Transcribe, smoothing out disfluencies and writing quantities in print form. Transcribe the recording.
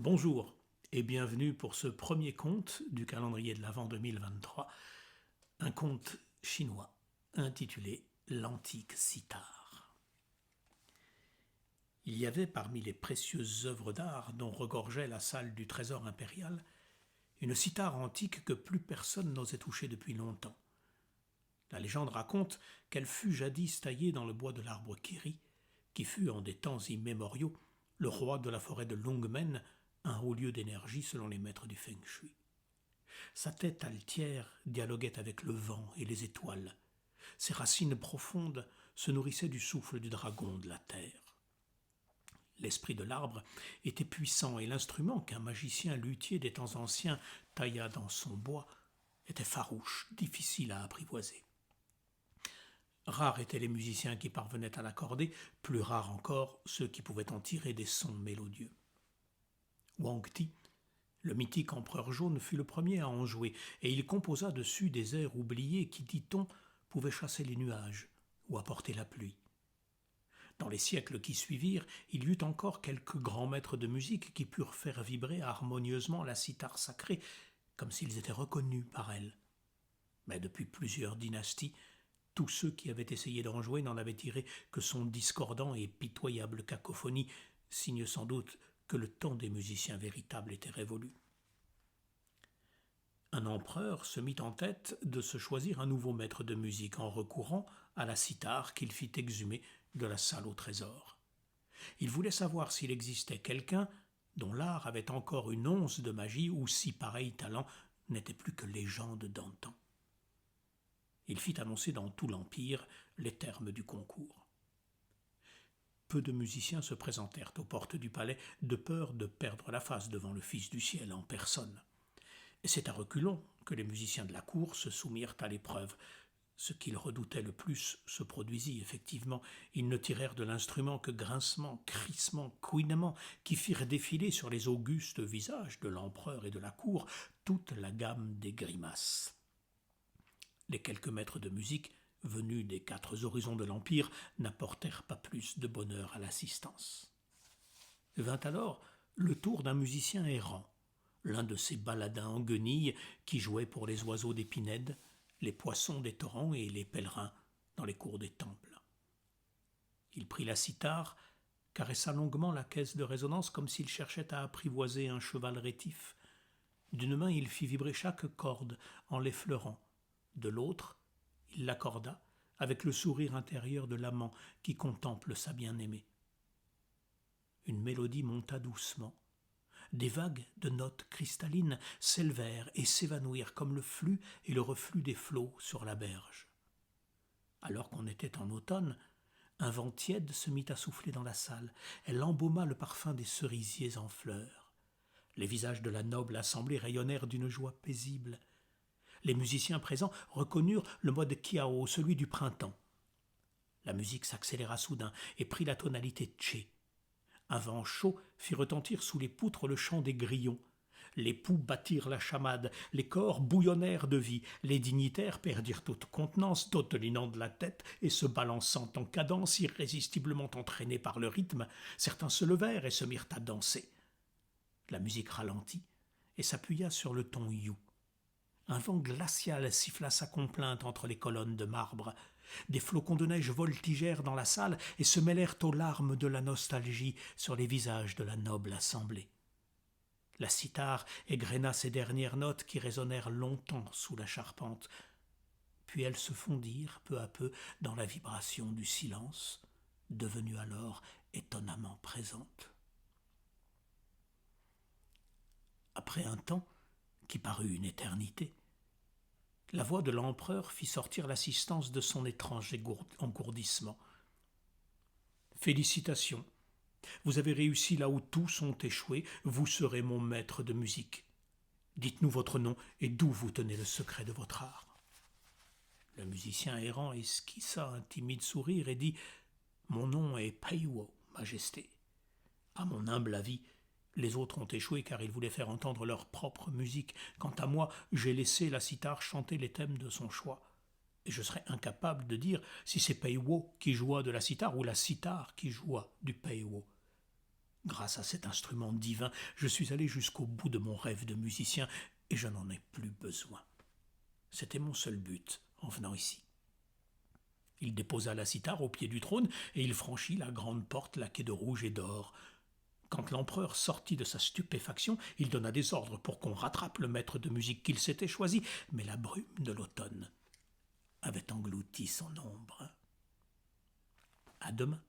Bonjour et bienvenue pour ce premier conte du calendrier de l'Avent 2023, un conte chinois intitulé L'antique cithare. Il y avait parmi les précieuses œuvres d'art dont regorgeait la salle du trésor impérial une cithare antique que plus personne n'osait toucher depuis longtemps. La légende raconte qu'elle fut jadis taillée dans le bois de l'arbre Kiri, qui fut en des temps immémoriaux le roi de la forêt de Longmen, un haut lieu d'énergie selon les maîtres du Feng Shui. Sa tête altière dialoguait avec le vent et les étoiles. Ses racines profondes se nourrissaient du souffle du dragon de la terre. L'esprit de l'arbre était puissant et l'instrument qu'un magicien luthier des temps anciens tailla dans son bois était farouche, difficile à apprivoiser. Rares étaient les musiciens qui parvenaient à l'accorder, plus rares encore ceux qui pouvaient en tirer des sons mélodieux. Wang Ti, le mythique empereur jaune, fut le premier à en jouer, et il composa dessus des airs oubliés qui, dit-on, pouvaient chasser les nuages ou apporter la pluie. Dans les siècles qui suivirent, il y eut encore quelques grands maîtres de musique qui purent faire vibrer harmonieusement la cithare sacrée, comme s'ils étaient reconnus par elle. Mais depuis plusieurs dynasties, tous ceux qui avaient essayé d'en jouer n'en avaient tiré que son discordant et pitoyable cacophonie, signe sans doute que le temps des musiciens véritables était révolu. Un empereur se mit en tête de se choisir un nouveau maître de musique en recourant à la cithare qu'il fit exhumer de la salle au trésor. Il voulait savoir s'il existait quelqu'un dont l'art avait encore une once de magie ou si pareil talent n'était plus que légende d'antan. Il fit annoncer dans tout l'Empire les termes du concours. Peu de musiciens se présentèrent aux portes du palais de peur de perdre la face devant le Fils du ciel en personne. Et c'est à reculons que les musiciens de la cour se soumirent à l'épreuve. Ce qu'ils redoutaient le plus se produisit effectivement. Ils ne tirèrent de l'instrument que grincements, crissements, couinements qui firent défiler sur les augustes visages de l'empereur et de la cour toute la gamme des grimaces. Les quelques maîtres de musique venus des 4 horizons de l'Empire n'apportèrent pas plus de bonheur à l'assistance. Vint alors le tour d'un musicien errant, l'un de ces baladins en guenilles qui jouaient pour les oiseaux des pinèdes, les poissons des torrents et les pèlerins dans les cours des temples. Il prit la cithare, caressa longuement la caisse de résonance comme s'il cherchait à apprivoiser un cheval rétif. D'une main, il fit vibrer chaque corde en l'effleurant. De l'autre, il l'accorda avec le sourire intérieur de l'amant qui contemple sa bien-aimée. Une mélodie monta doucement. Des vagues de notes cristallines s'élevèrent et s'évanouirent comme le flux et le reflux des flots sur la berge. Alors qu'on était en automne, un vent tiède se mit à souffler dans la salle. Elle embauma le parfum des cerisiers en fleurs. Les visages de la noble assemblée rayonnèrent d'une joie paisible. Les musiciens présents reconnurent le mode Kiao, celui du printemps. La musique s'accéléra soudain et prit la tonalité tché. Un vent chaud fit retentir sous les poutres le chant des grillons. Les poux battirent la chamade, les corps bouillonnèrent de vie, les dignitaires perdirent toute contenance, dodelinant de la tête et se balançant en cadence, irrésistiblement entraînés par le rythme. Certains se levèrent et se mirent à danser. La musique ralentit et s'appuya sur le ton you. Un vent glacial siffla sa complainte entre les colonnes de marbre. Des flocons de neige voltigèrent dans la salle et se mêlèrent aux larmes de la nostalgie sur les visages de la noble assemblée. La cithare égréna ses dernières notes qui résonnèrent longtemps sous la charpente. Puis elles se fondirent peu à peu dans la vibration du silence, devenue alors étonnamment présente. Après un temps, qui parut une éternité, la voix de l'empereur fit sortir l'assistance de son étrange engourdissement. « Félicitations, vous avez réussi là où tous ont échoué, vous serez mon maître de musique. Dites-nous votre nom et d'où vous tenez le secret de votre art. » Le musicien errant esquissa un timide sourire et dit « Mon nom est Peiwo, Majesté. À mon humble avis, les autres ont échoué car ils voulaient faire entendre leur propre musique. Quant à moi, j'ai laissé la cithare chanter les thèmes de son choix. Et je serais incapable de dire si c'est Peiwo qui joua de la cithare ou la cithare qui joua du Peiwo. Grâce à cet instrument divin, je suis allé jusqu'au bout de mon rêve de musicien et je n'en ai plus besoin. C'était mon seul but en venant ici. » Il déposa la cithare au pied du trône et il franchit la grande porte laquée de rouge et d'or. Quand l'empereur sortit de sa stupéfaction, il donna des ordres pour qu'on rattrape le maître de musique qu'il s'était choisi, mais la brume de l'automne avait englouti son ombre. À demain.